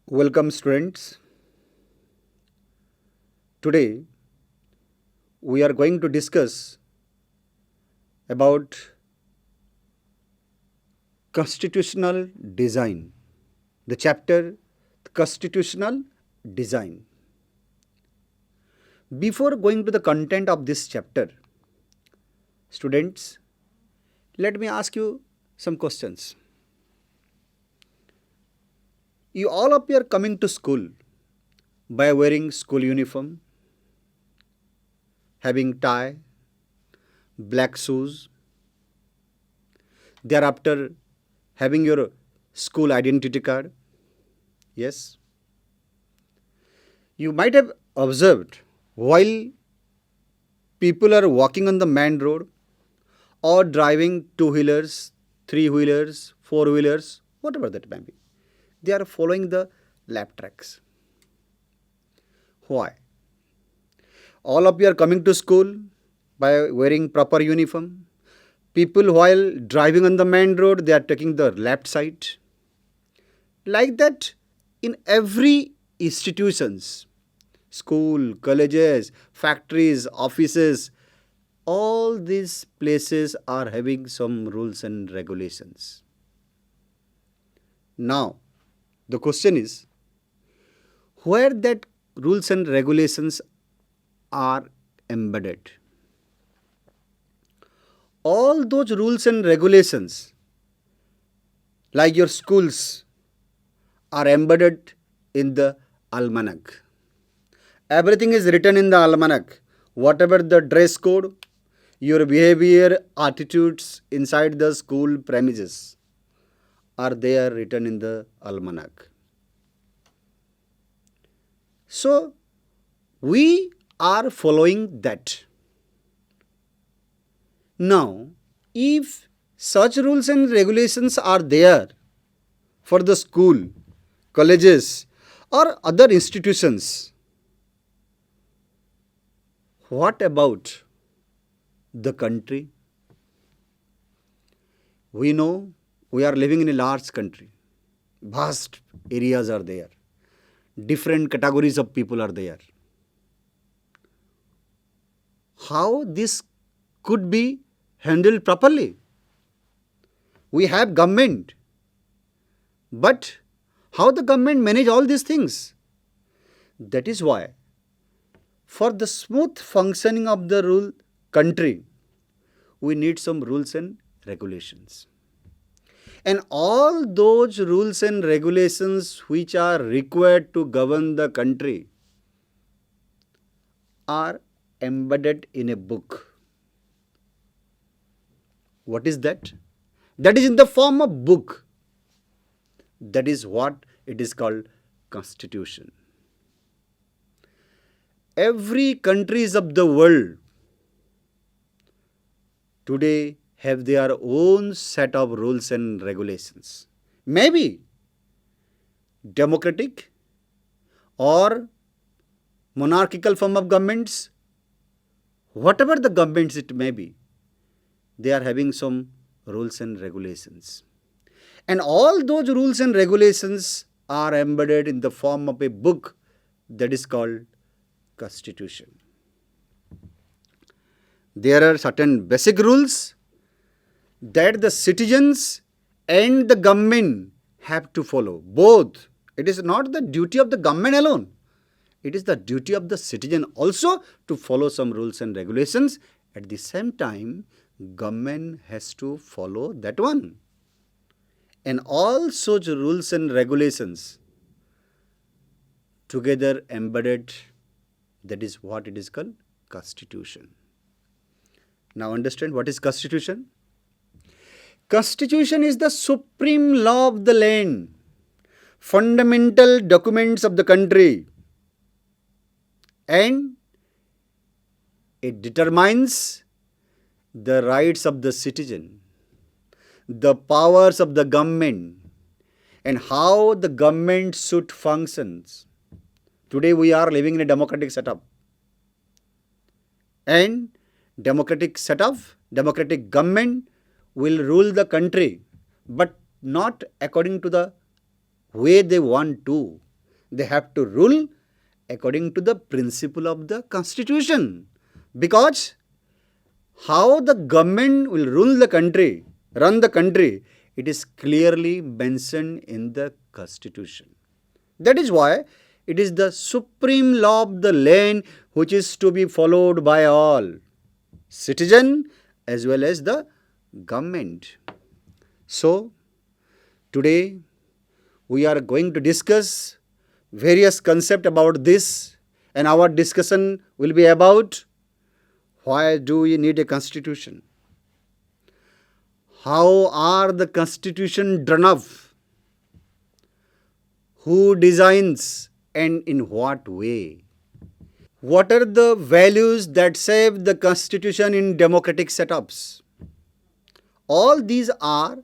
Welcome, students. Today we are going to discuss about constitutional design, the chapter constitutional design. Before going to the content of this chapter, students, let me ask you some questions. You all of you are coming to school by wearing school uniform, having tie, black shoes, thereafter having your school identity card. Yes, you might have observed while people are walking on the main road or driving two wheelers, three wheelers, four wheelers, whatever that may be, they are following the lap tracks. Why? All of you are coming to school by wearing proper uniform. People while driving on the main road, they are taking the left side. Like that, in every institutions, school, colleges, factories, offices, all these places are having some rules and regulations. Now, the question is where that rules and regulations are embedded. All those rules and regulations, like your schools, are embedded in the almanac. Everything is written in the almanac. Whatever the dress code, your behavior, attitudes inside the school premises are there written in the almanac. So, we are following that. Now, if such rules and regulations are there for the school, colleges, or other institutions, what about the country? We know we are living in a large country. Vast areas are there. Different categories of people are there. How this could be handled properly? We have government. But how the government manage all these things? That is why for the smooth functioning of the rule country, we need some rules and regulations. And all those rules and regulations which are required to govern the country are embedded in a book. What is that? That is in the form of book. That is what it is called constitution. Every countries of the world today have their own set of rules and regulations. Maybe democratic or monarchical form of governments, whatever the governments it may be, they are having some rules and regulations. And all those rules and regulations are embedded in the form of a book that is called Constitution. There are certain basic rules that the citizens and the government have to follow. Both. It is not the duty of the government alone. It is the duty of the citizen also to follow some rules and regulations. At the same time, government has to follow that one. And all such rules and regulations together embedded, that is what it is called constitution. Now understand what is constitution? Constitution is the supreme law of the land, fundamental documents of the country, and it determines the rights of the citizen, the powers of the government, and how the government should function. Today we are living in a democratic setup. And democratic setup, democratic government will rule the country, but not according to the way they want to. They have to rule according to the principle of the constitution. Because how the government will rule the country, run the country, it is clearly mentioned in the constitution. That is why it is the supreme law of the land which is to be followed by all, citizen as well as the government. So, today we are going to discuss various concepts about this, and our discussion will be about why do we need a constitution? How are the constitution drawn up? Who designs and in what way? What are the values that shape the constitution in democratic setups? All these are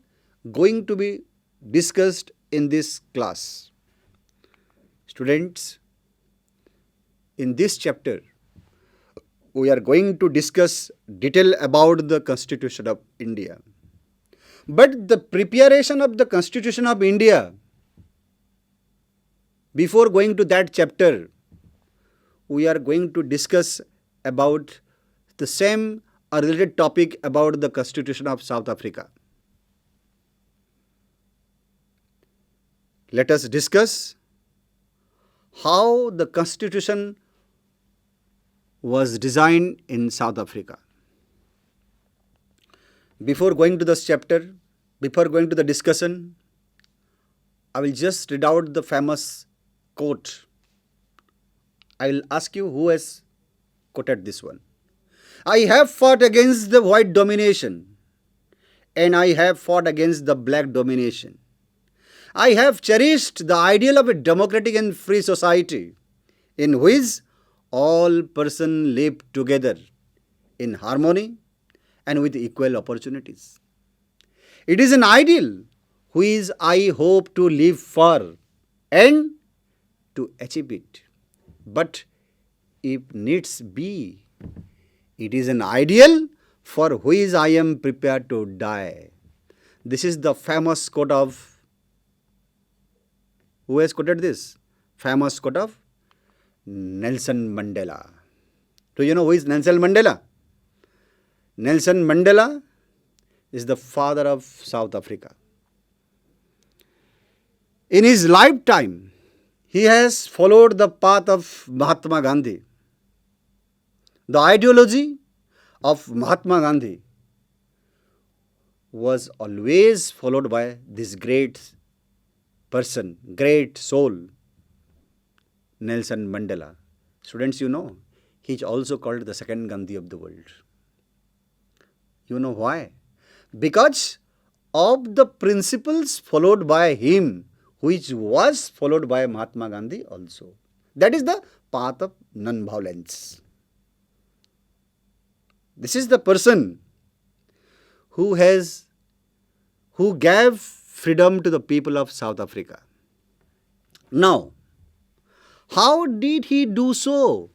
going to be discussed in this class. Students, in this chapter, we are going to discuss detail about the Constitution of India. But the preparation of the Constitution of India, before going to that chapter, we are going to discuss about the same or related topic about the Constitution of South Africa. Let us discuss how the Constitution was designed in South Africa. Before going to this chapter, before going to the discussion, I will just read out the famous quote. I will ask you who has quoted this one. I have fought against the white domination, and I have fought against the black domination. I have cherished the ideal of a democratic and free society in which all persons live together in harmony and with equal opportunities. It is an ideal which I hope to live for and to achieve it. But if needs be, it is an ideal for which I am prepared to die. This is the famous quote of, who has quoted this? Famous quote of Nelson Mandela. Do you know who is Nelson Mandela? Nelson Mandela is the father of South Africa. In his lifetime, he has followed the path of Mahatma Gandhi. The ideology of Mahatma Gandhi was always followed by this great person, great soul, Nelson Mandela. Students, you know, he is also called the second Gandhi of the world. You know why? Because of the principles followed by him, which was followed by Mahatma Gandhi also. That is the path of non-violence. This is the person who gave freedom to the people of South Africa. Now, how did he do so?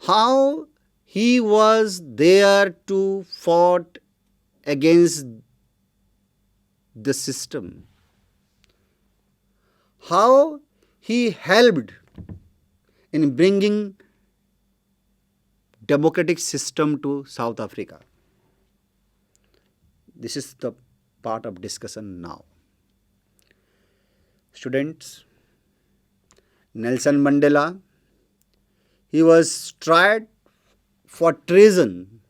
How he was there to fight against the system? How he helped in bringing democratic system to South Africa? This is the part of discussion now. Students, Nelson Mandela, he was tried for treason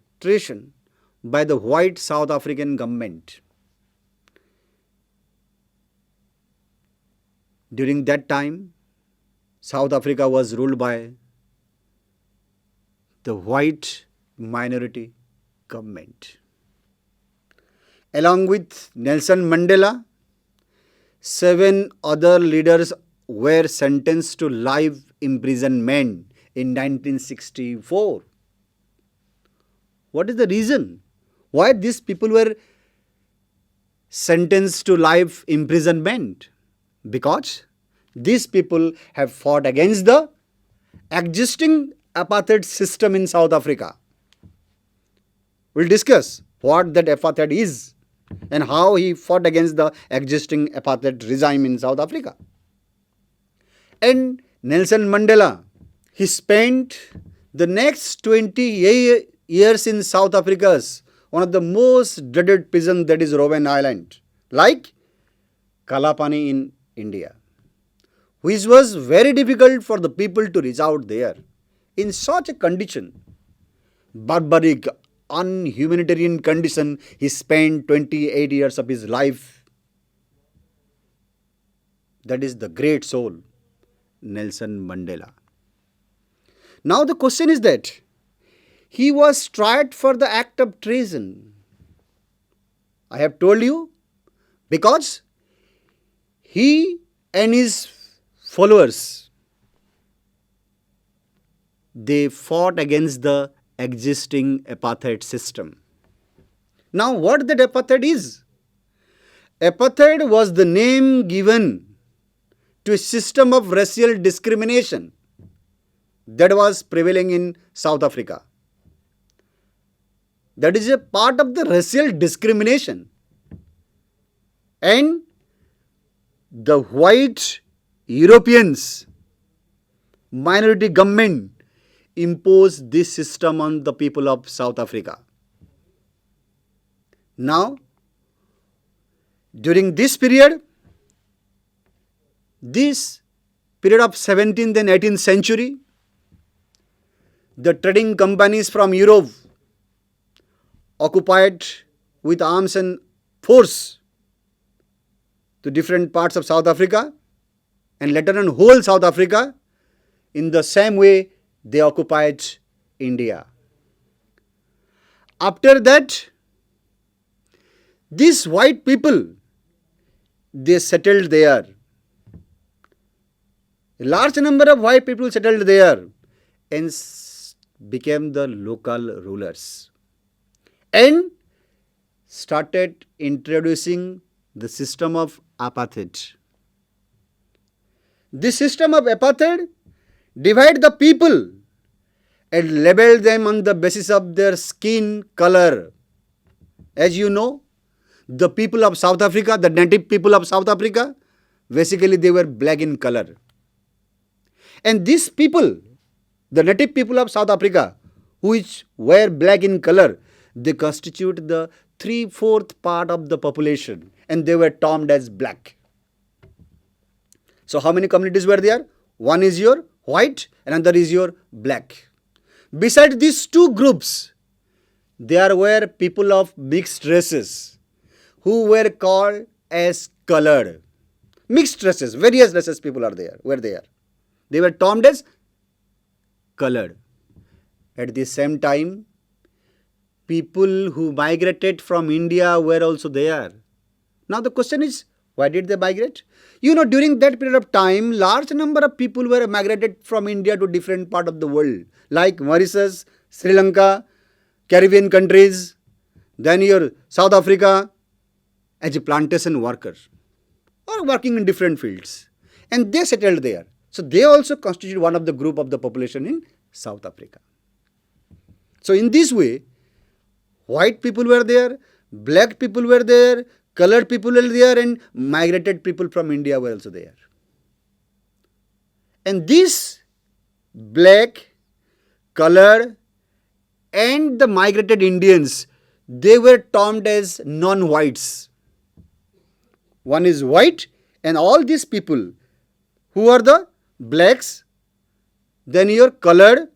by the white South African government. During that time, South Africa was ruled by the white minority government. Along with Nelson Mandela, 7 other leaders were sentenced to life imprisonment in 1964. What is the reason? Why these people were sentenced to life imprisonment? Because these people have fought against the existing apartheid system in South Africa. We'll discuss what that apartheid is. and how he fought against the existing apartheid regime in South Africa. And Nelson Mandela, he spent the next 20 years in South Africa's one of the most dreaded prison, that is Robben Island, like Kalapani in India, which was very difficult for the people to reach out there. In such a condition, barbaric, unhumanitarian condition, he spent 28 years of his life. That is the great soul, Nelson Mandela. Now the question is that he was tried for the act of treason. I have told you, because he and his followers, they fought against the existing apartheid system. Now what that apartheid is? Apartheid was the name given to a system of racial discrimination that was prevailing in South Africa. That is a part of the racial discrimination. And the white Europeans, minority government, imposed this system on the people of South Africa. Now, during this period of 17th and 18th century, the trading companies from Europe occupied with arms and force to different parts of South Africa, and later on whole South Africa. In the same way, they occupied India. After that, these white people, they settled there. A large number of white people settled there and became the local rulers and started introducing the system of apartheid. This system of apartheid divide the people and label them on the basis of their skin color. As you know, the people of South Africa, the native people of South Africa, basically they were black in color. And these people, the native people of South Africa, which were black in color, they constitute the 3/4 part of the population, and they were termed as black. So how many communities were there? One is your white, another is your black. Beside these two groups, there were people of mixed races who were called as colored. Mixed races, various races people were there. They were termed as colored. At the same time, people who migrated from India were also there. Now the question is, why did they migrate? You know, during that period of time, large number of people were migrated from India to different part of the world, like Mauritius, Sri Lanka, Caribbean countries, then your South Africa, as a plantation worker or working in different fields. And they settled there. So they also constitute one of the group of the population in South Africa. So in this way, white people were there, black people were there, colored people were there, and migrated people from India were also there. And these black, colored, and the migrated Indians, they were termed as non-whites. One is white, and all these people who are the blacks, then your colored,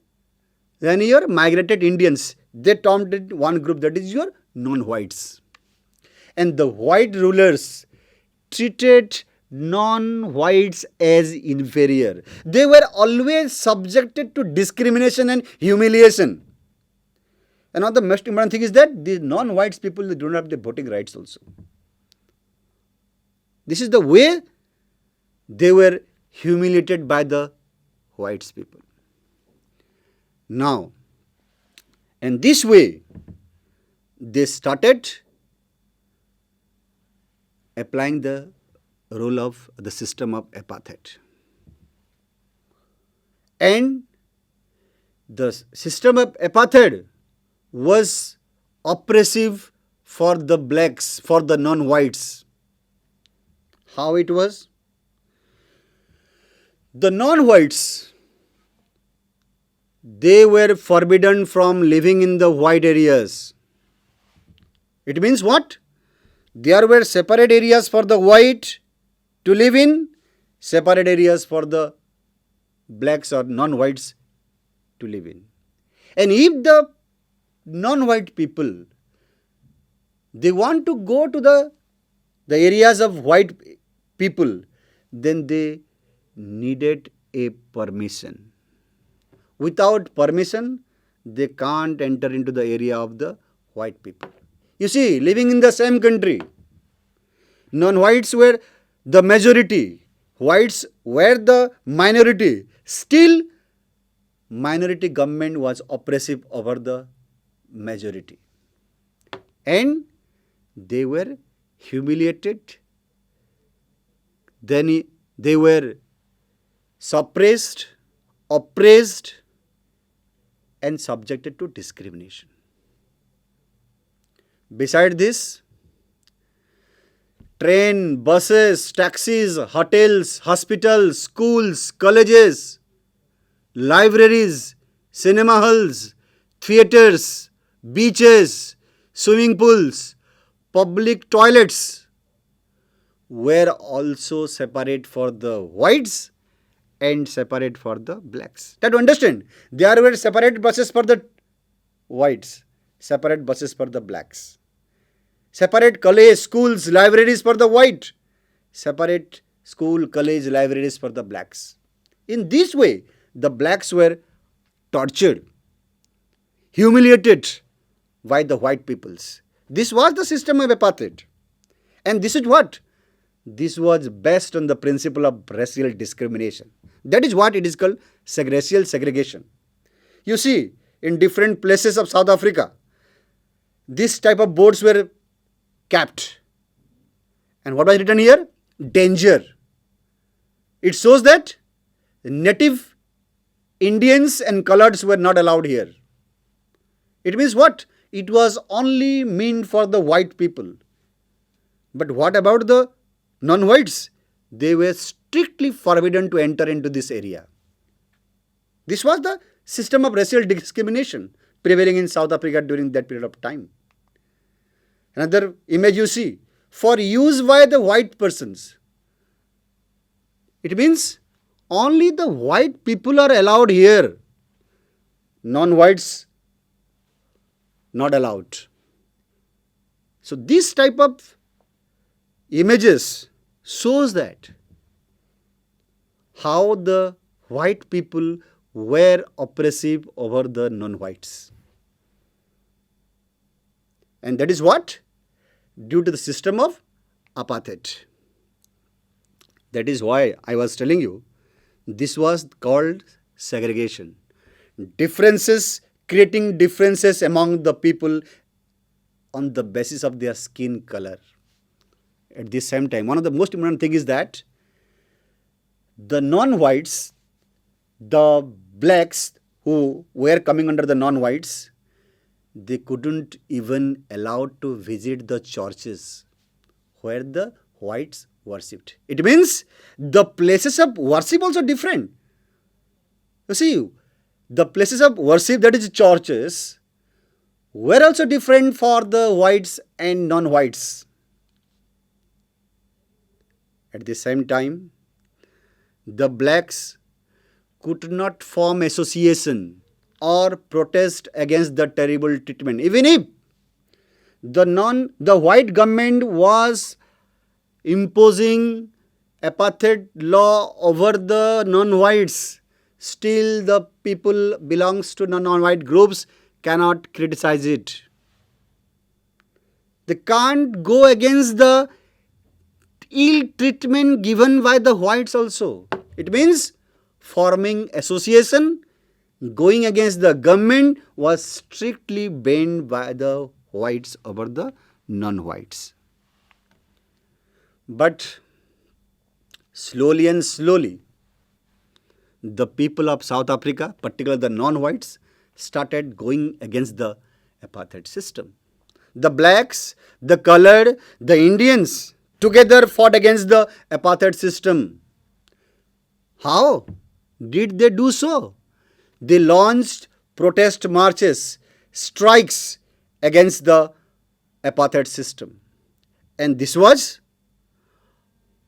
then your migrated Indians, they termed it one group, that is your non-whites. And the white rulers treated non-whites as inferior. They were always subjected to discrimination and humiliation. And now the most important thing is that these non-whites people, they don't have the voting rights also. This is the way they were humiliated by the whites people. Now, in this way, they started applying the role of the system of apartheid. And the system of apartheid was oppressive for the blacks, for the non-whites. How it was? The non-whites, they were forbidden from living in the white areas. It means what? There were separate areas for the white to live in, separate areas for the blacks or non-whites to live in. And if the non-white people, they want to go to the areas of white people, then they needed a permission. Without permission, they can't enter into the area of the white people. You see, living in the same country, non-whites were the majority, whites were the minority. Still, minority government was oppressive over the majority. And they were humiliated. Then they were suppressed, oppressed, and subjected to discrimination. Beside this, train, buses, taxis, hotels, hospitals, schools, colleges, libraries, cinema halls, theatres, beaches, swimming pools, public toilets were also separate for the whites and separate for the blacks. Try to understand. There were separate buses for the whites, separate buses for the blacks. Separate college, schools, libraries for the white, separate school, college, libraries for the blacks. In this way, the blacks were tortured, humiliated by the white peoples. This was the system of apartheid. And this is what? This was based on the principle of racial discrimination. That is what it is called racial segregation. You see, in different places of South Africa, this type of boards were kept. And what was written here? Danger. It shows that native Indians and coloreds were not allowed here. It means what? It was only meant for the white people. But what about the non-whites? They were strictly forbidden to enter into this area. This was the system of racial discrimination prevailing in South Africa during that period of time. Another image you see, for use by the white persons. It means only the white people are allowed here. Non-whites not allowed. So this type of images shows that how the white people were oppressive over the non-whites. And that is what? Due to the system of apartheid. That is why I was telling you, this was called segregation. Differences, creating differences among the people on the basis of their skin color. At the same time, one of the most important thing is that the non-whites, the blacks who were coming under the non-whites, they couldn't even allowed to visit the churches where the whites worshipped. It means the places of worship also different. You see, the places of worship, that is churches, were also different for the whites and non-whites. At the same time, the blacks could not form association or protest against the terrible treatment. Even if the white government was imposing apartheid law over the non-whites, still the people belongs to non-white groups cannot criticize it. They can't go against the ill treatment given by the whites also. It means forming association, going against the government was strictly banned by the whites over the non-whites. But slowly and slowly, the people of South Africa, particularly the non-whites, started going against the apartheid system. the blacks, the colored, the Indians together fought against the apartheid system. How did they do so? They launched protest marches, strikes against the apartheid system. And this was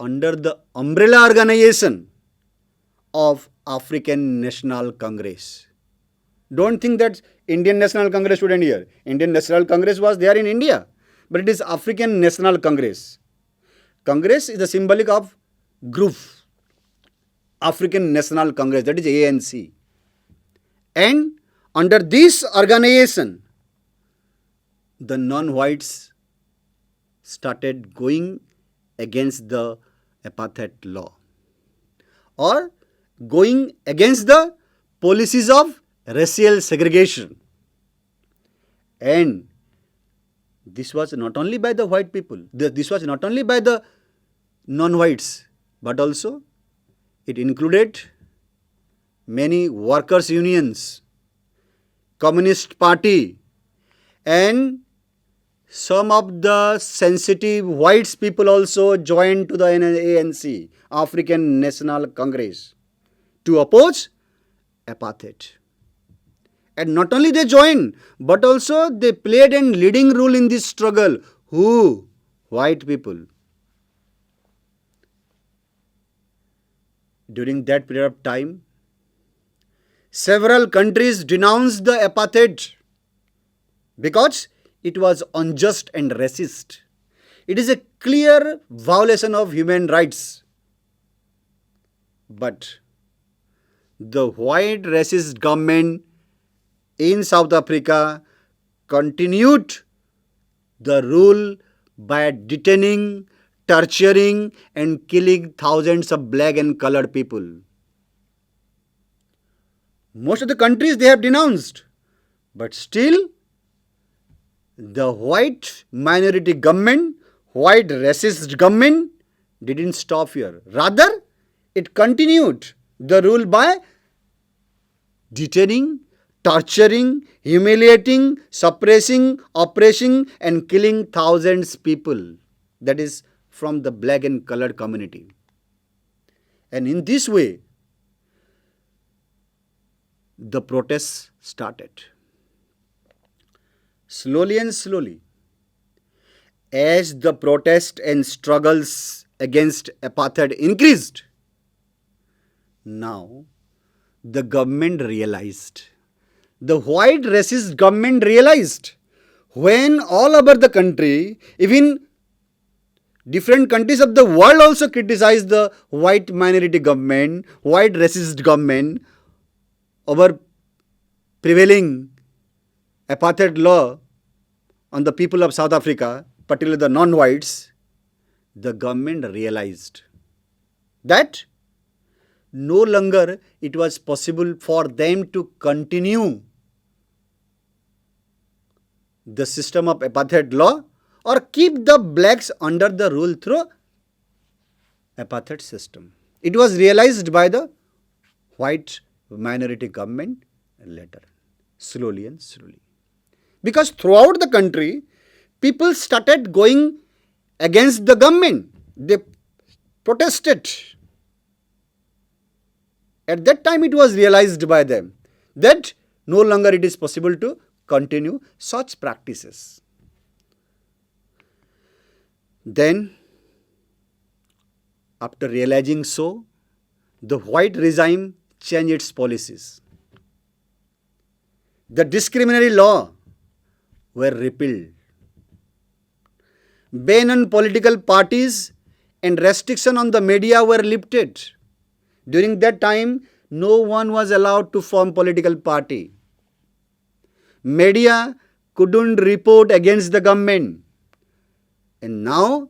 under the umbrella organization of African National Congress. Don't think that Indian National Congress student here. Indian National Congress was there in India, but it is African National Congress. Congress is the symbolic of group. African National Congress, that is ANC. And under this organization, the non-whites started going against the apartheid law or going against the policies of racial segregation. And this was not only by the white people, this was not only by the non-whites, but also it included many workers' unions, Communist Party, and some of the sensitive whites people also joined to the ANC, African National Congress, to oppose apartheid. And not only they joined, but also they played a leading role in this struggle. Who? White people. During that period of time, several countries denounced the apartheid because it was unjust and racist. It is a clear violation of human rights. But the white racist government in South Africa continued the rule by detaining, torturing and killing thousands of black and colored people. Most of the countries they have denounced, but still the white minority government, white racist government didn't stop here. Rather, it continued the rule by detaining, torturing, humiliating, suppressing, oppressing and killing thousands of people. That is from the black and colored community. And in this way, the protests started. Slowly and slowly, as the protest and struggles against apartheid increased, now the government realized, the white racist government realized, when all over the country, even different countries of the world also criticized the white minority government, white racist government over prevailing apartheid law on the people of South Africa, particularly the non-whites, the government realized that no longer it was possible for them to continue the system of apartheid law or keep the blacks under the rule through apartheid system. It was realized by the white minority government later, slowly and slowly. Because throughout the country, people started going against the government. They protested. At that time, it was realized by them that no longer it is possible to continue such practices. Then, after realizing so, the white regime changed its policies. The discriminatory law were repealed. Ban on political parties and restriction on the media were lifted. During that time, no one was allowed to form political party. Media couldn't report against the government. And now,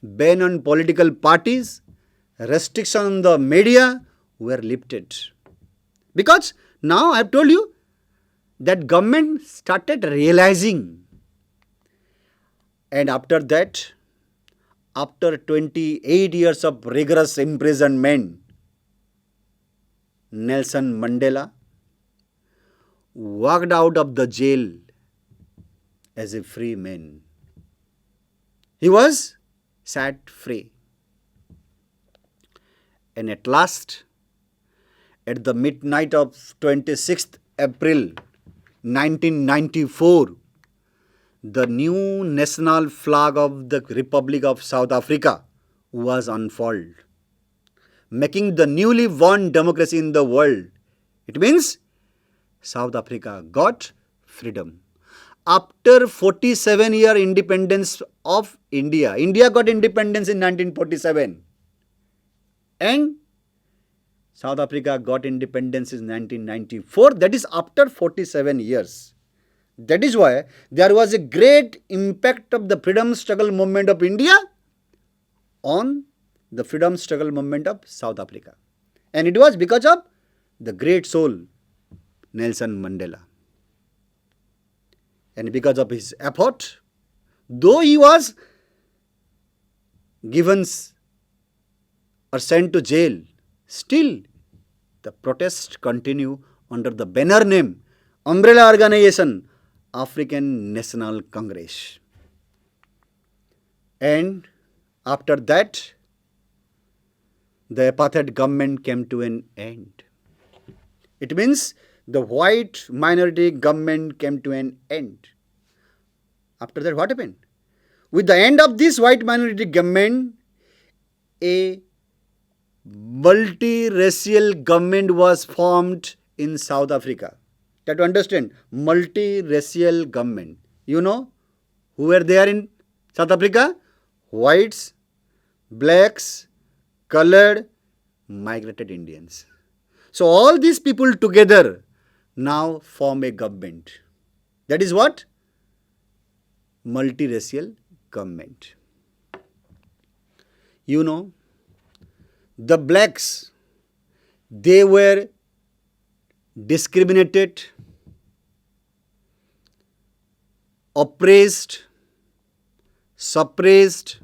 ban on political parties, restriction on the media were lifted. Because now I have told you that government started realizing. And after that, after 28 years of rigorous imprisonment, Nelson Mandela walked out of the jail as a free man. He was set free. And at last, at the midnight of 26th April 1994, the new national flag of the Republic of South Africa was unfurled, making the newly won democracy in the world. It means South Africa got freedom. After 47-year independence of India, India got independence in 1947 and South Africa got independence in 1994. That is after 47 years. That is why there was a great impact of the freedom struggle movement of India on the freedom struggle movement of South Africa. And it was because of the great soul Nelson Mandela. And because of his effort, though he was given or sent to jail, still the protests continue under the banner name, umbrella organization, African National Congress. And after that, the apartheid government came to an end. It means the white minority government came to an end. After that, what happened? With the end of this white minority government, a multiracial government was formed in South Africa. You have to understand, multiracial government. You know who were there in South Africa? Whites, blacks, colored, migrated Indians. So all these people together now form a government. That is what? Multiracial government. You know, the blacks, they were discriminated, oppressed, suppressed,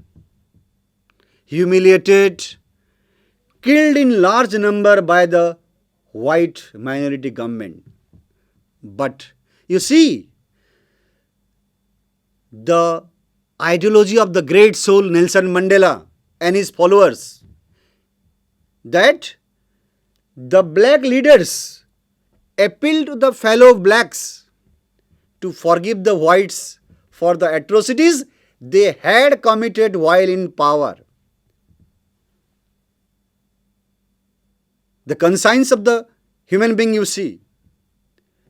humiliated, killed in large number by the white minority government. But you see, the ideology of the great soul Nelson Mandela and his followers, that the black leaders appeal to the fellow blacks to forgive the whites for the atrocities they had committed while in power. The conscience of the human being, you see,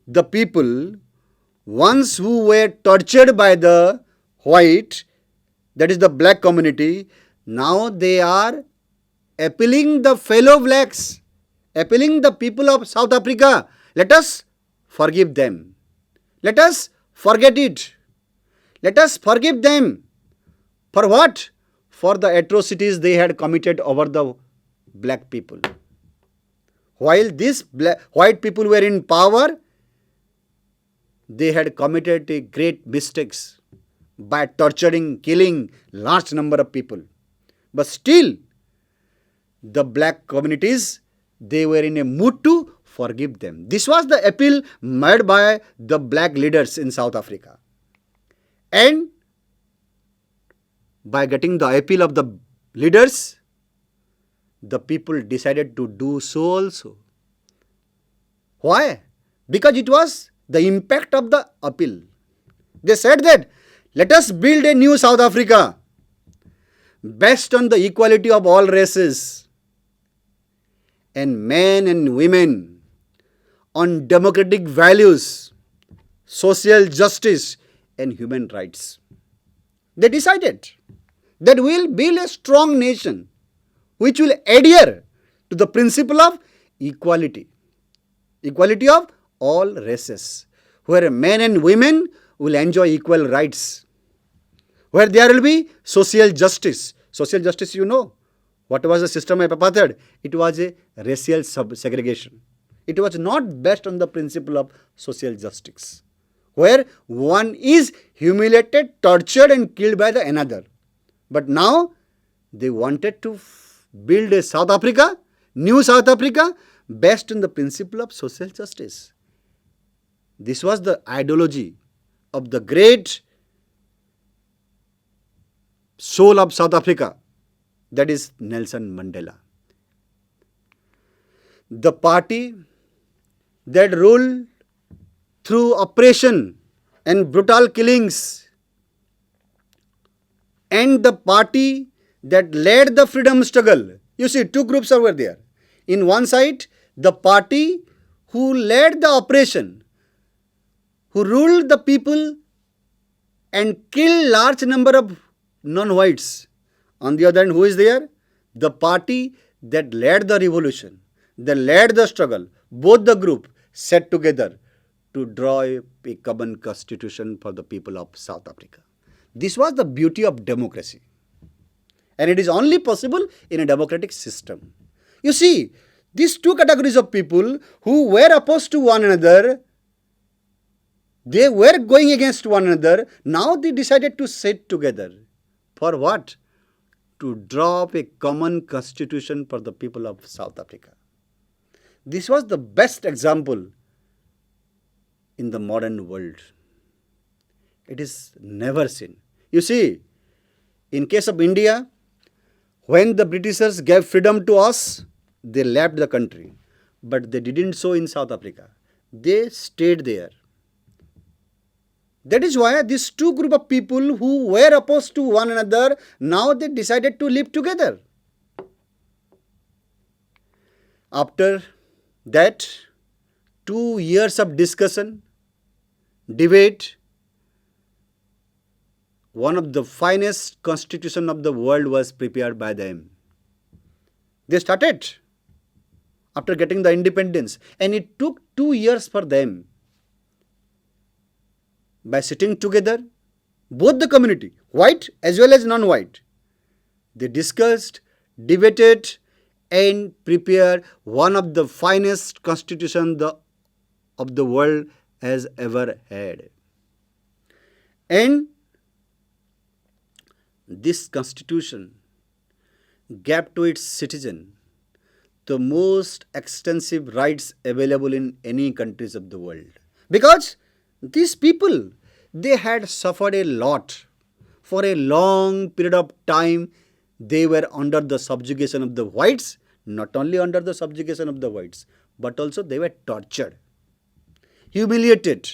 the people once who were tortured by the white, that is the black community, now they are appealing the fellow blacks, appealing the people of South Africa, let us forgive them. Let us forget it. Let us forgive them. For what? For the atrocities they had committed over the black people. While these white people were in power, they had committed great mistakes by torturing, killing large number of people. But still, the black communities, they were in a mood to forgive them. This was the appeal made by the black leaders in South Africa. And by getting the appeal of the leaders, the people decided to do so also. Why? Because it was the impact of the appeal. They said that, let us build a new South Africa based on the equality of all races and men and women, on democratic values, social justice and human rights. They decided that we will build a strong nation which will adhere to the principle of equality. Equality of all races, where men and women will enjoy equal rights, where there will be social justice. Social justice, you know, what was the system of apartheid? It was a racial segregation. It was not based on the principle of social justice, where one is humiliated, tortured and killed by the another. But now they wanted to build a South Africa, new South Africa, based on the principle of social justice. This was the ideology of the great soul of South Africa, that is Nelson Mandela. The party that ruled through oppression and brutal killings, and the party that led the freedom struggle. You see, two groups over there. In one side, the party who led the oppression, who ruled the people and killed large number of non-whites. On the other hand, who is there? The party that led the revolution, that led the struggle. Both the group sat together to draw a common constitution for the people of South Africa. This was the beauty of democracy. And it is only possible in a democratic system. You see, these two categories of people who were opposed to one another, they were going against one another, now they decided to sit together. For what? To draw up a common constitution for the people of South Africa. This was the best example in the modern world. It is never seen. You see, in case of India, when the Britishers gave freedom to us, they left the country. But they didn't so in South Africa. They stayed there. That is why these two group of people who were opposed to one another, now they decided to live together. After that, 2 years of discussion, debate, one of the finest constitution of the world was prepared by them. They started after getting the independence, and it took 2 years for them. By sitting together, both the community, white as well as non-white, they discussed, debated, and prepared one of the finest constitution of the world has ever had. And this constitution gave to its citizen the most extensive rights available in any countries of the world. Because these people, they had suffered a lot. For a long period of time, they were under the subjugation of the whites, not only under the subjugation of the whites, but also they were tortured, humiliated.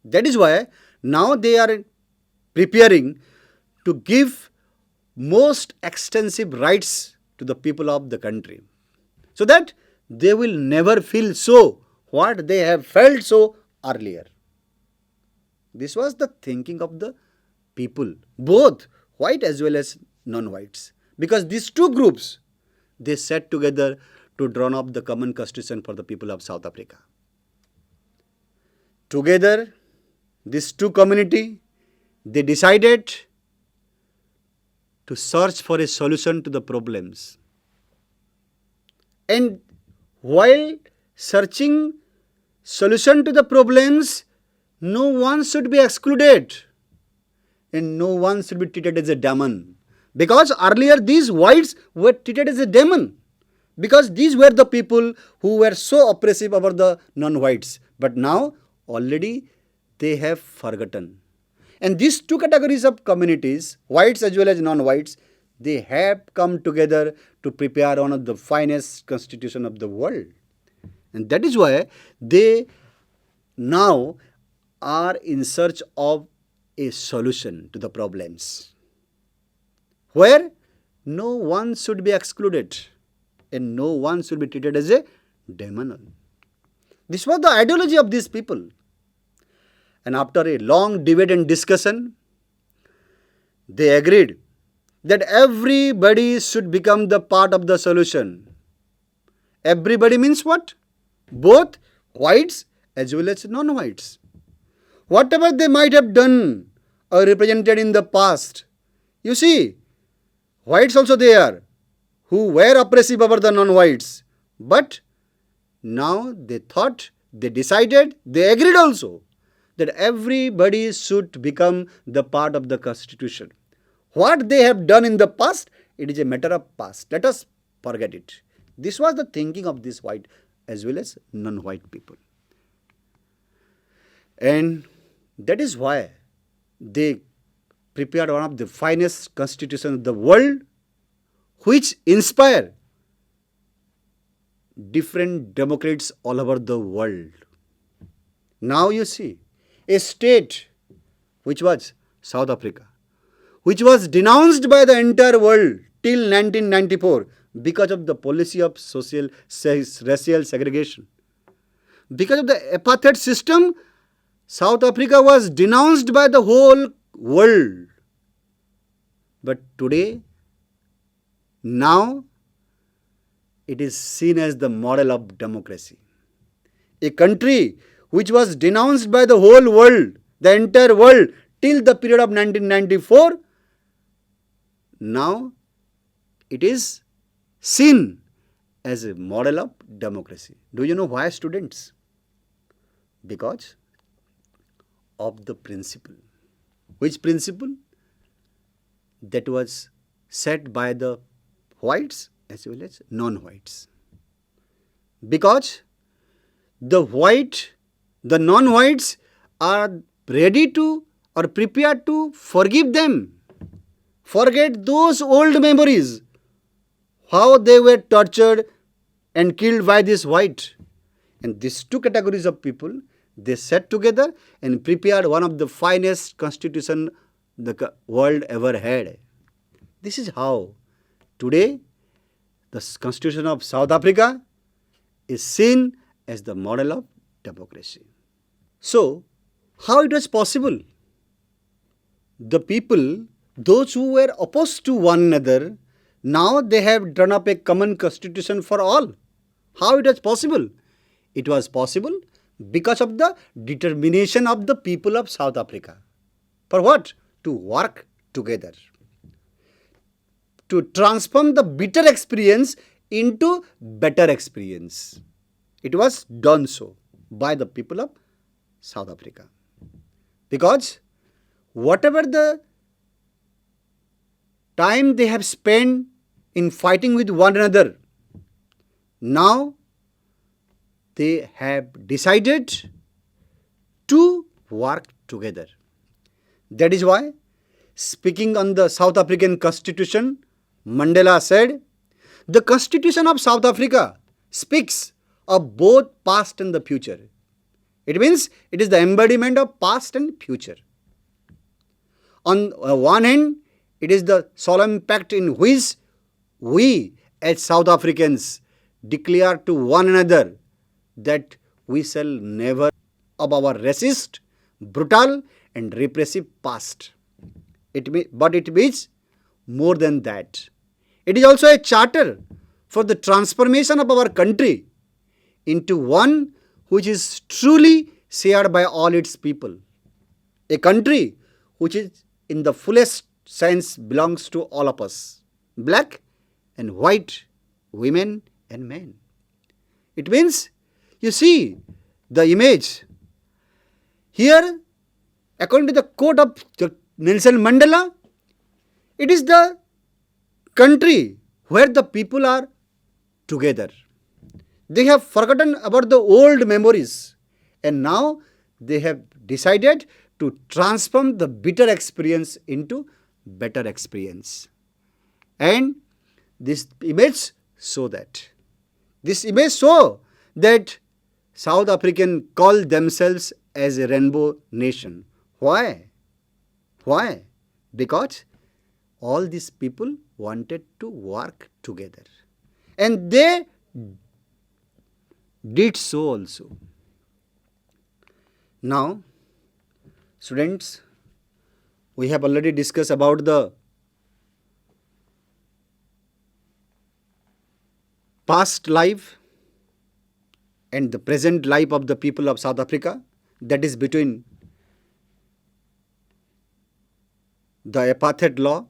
That is why now they are preparing to give most extensive rights to the people of the country, so that they will never feel so what they have felt so earlier. This was the thinking of the people, both white as well as non-whites. Because these two groups, they sat together to draw up the common constitution for the people of South Africa. Together, these two community, they decided to search for a solution to the problems. And while searching solution to the problems, no one should be excluded and no one should be treated as a demon. Because earlier these whites were treated as a demon. Because these were the people who were so oppressive over the non-whites. But now already they have forgotten. And these two categories of communities, whites as well as non-whites, they have come together to prepare one of the finest constitution of the world. And that is why they now are in search of a solution to the problems, where no one should be excluded and no one should be treated as a demon. This was the ideology of these people. And after a long debate and discussion, they agreed that everybody should become the part of the solution. Everybody means what? Both whites as well as non-whites. Whatever they might have done or represented in the past. You see, whites also there, who were oppressive over the non-whites. But now they thought, they decided, they agreed also that everybody should become the part of the constitution. What they have done in the past, it is a matter of past. Let us forget it. This was the thinking of these white as well as non-white people. And that is why they prepared one of the finest constitutions of the world, which inspire different democrats all over the world. Now you see, a state which was South Africa, which was denounced by the entire world till 1994 because of the policy of racial segregation. Because of the apartheid system, South Africa was denounced by the whole world. But today, now, it is seen as the model of democracy. A country which was denounced by the whole world, the entire world, till the period of 1994, now it is seen as a model of democracy. Do you know why, students? Because of the principle. Which principle? That was set by the whites as well as non-whites. Because the non-whites are ready to or prepared to forgive them, forget those old memories, how they were tortured and killed by this white. And these two categories of people, they sat together and prepared one of the finest constitution the world ever had. This is how today the constitution of South Africa is seen as the model of democracy. So, how it was possible? The people, those who were opposed to one another, now they have drawn up a common constitution for all. How it was possible? It was possible because of the determination of the people of South Africa. For what? To work together. To transform the bitter experience into better experience. It was done so by the people of South Africa. Because whatever the time they have spent in fighting with one another, now they have decided to work together. That is why, speaking on the South African Constitution, Mandela said, "The Constitution of South Africa speaks of both past and the future." It means it is the embodiment of past and future. On one hand, it is the solemn pact in which we as South Africans declare to one another that we shall never of our racist, brutal and repressive past. But it means more than that. It is also a charter for the transformation of our country into one which is truly shared by all its people. A country which is in the fullest sense belongs to all of us, black and white, women and men. It means, you see, the image. Here, according to the quote of Nelson Mandela, it is the country where the people are together. They have forgotten about the old memories and now they have decided to transform the bitter experience into better experience. And this image show that. This image show that South African call themselves as a rainbow nation. Why? Why? Because all these people wanted to work together. And they did so also. Now, students, we have already discussed about the past life and the present life of the people of South Africa, that is between the apartheid law,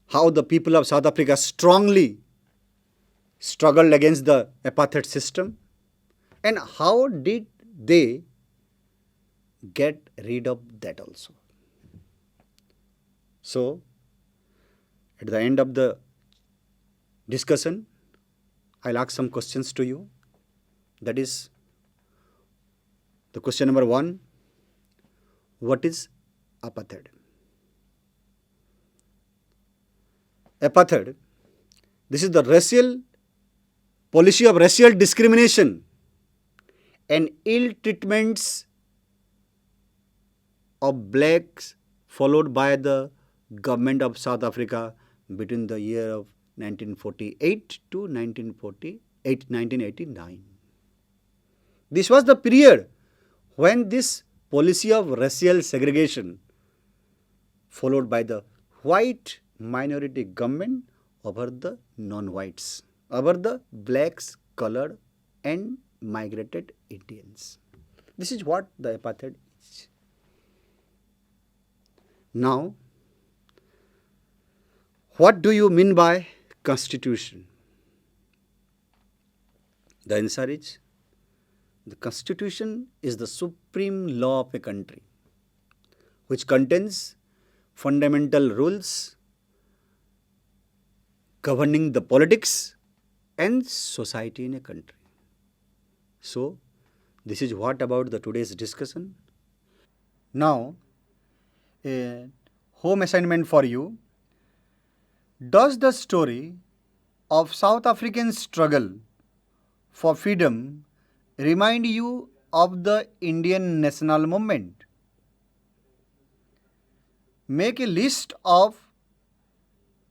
how the people of South Africa strongly struggled against the apartheid system, and how did they get rid of that also. So, at the end of the discussion, I'll ask some questions to you. That is, the question number 1, what is apartheid. Apartheid, this is the racial policy of racial discrimination and ill treatments of blacks followed by the government of South Africa between the year of 1948 to 1989. This was the period when this policy of racial segregation followed by the white minority government over the non-whites, over the blacks, colored and migrated Indians. This is what the apartheid is. Now, what do you mean by constitution? The answer is, the constitution is the supreme law of a country which contains fundamental rules governing the politics and society in a country. So, this is what about the today's discussion. Now, a home assignment for you. Does the story of South African struggle for freedom remind you of the Indian national movement? Make a list of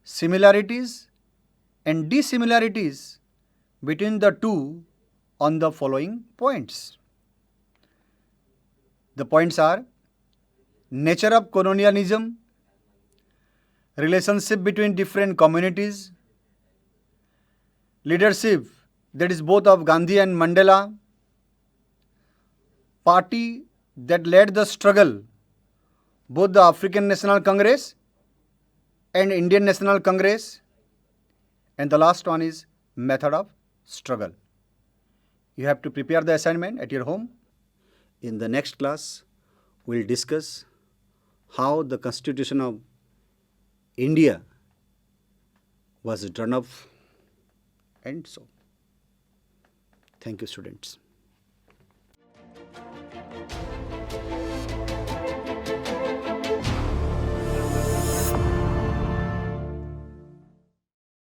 similarities and dissimilarities between the two on the following points. The points are: nature of colonialism, relationship between different communities, leadership, that is both of Gandhi and Mandela, party that led the struggle, both the African National Congress and Indian National Congress, and the last one is method of struggle. You have to prepare the assignment at your home. In the next class, we'll discuss how the Constitution of India was drawn up and so. Thank you, students.